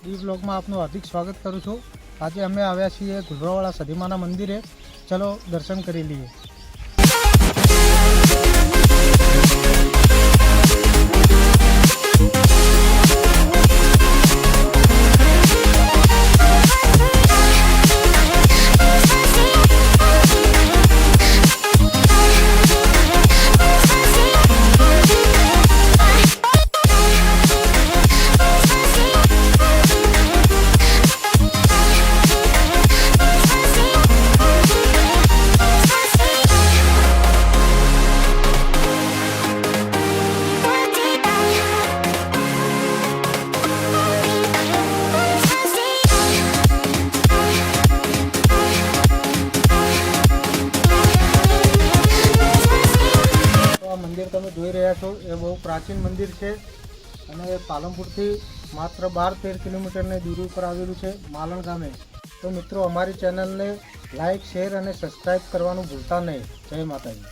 ई blog में आपનું हार्दिक स्वागत करूँ છું। આજે અમે આવ્યા છીએ ગુલબરાવાળા સધીમાના મંદિરે। ચલો દર્શન કરી લઈએ। मंदिर તમે જોઈ રહ્યા છો એ બહુ પ્રાચીન મંદિર છે અને પાલનપુરથી માત્ર 12-13 કિલોમીટરની દૂરી પર આવેલું છે માલણ ગામે। તો મિત્રો અમારી ચેનલને લાઈક શેર અને સબસ્ક્રાઇબ કરવાનું ભૂલતા નહીં। જય માતાજી।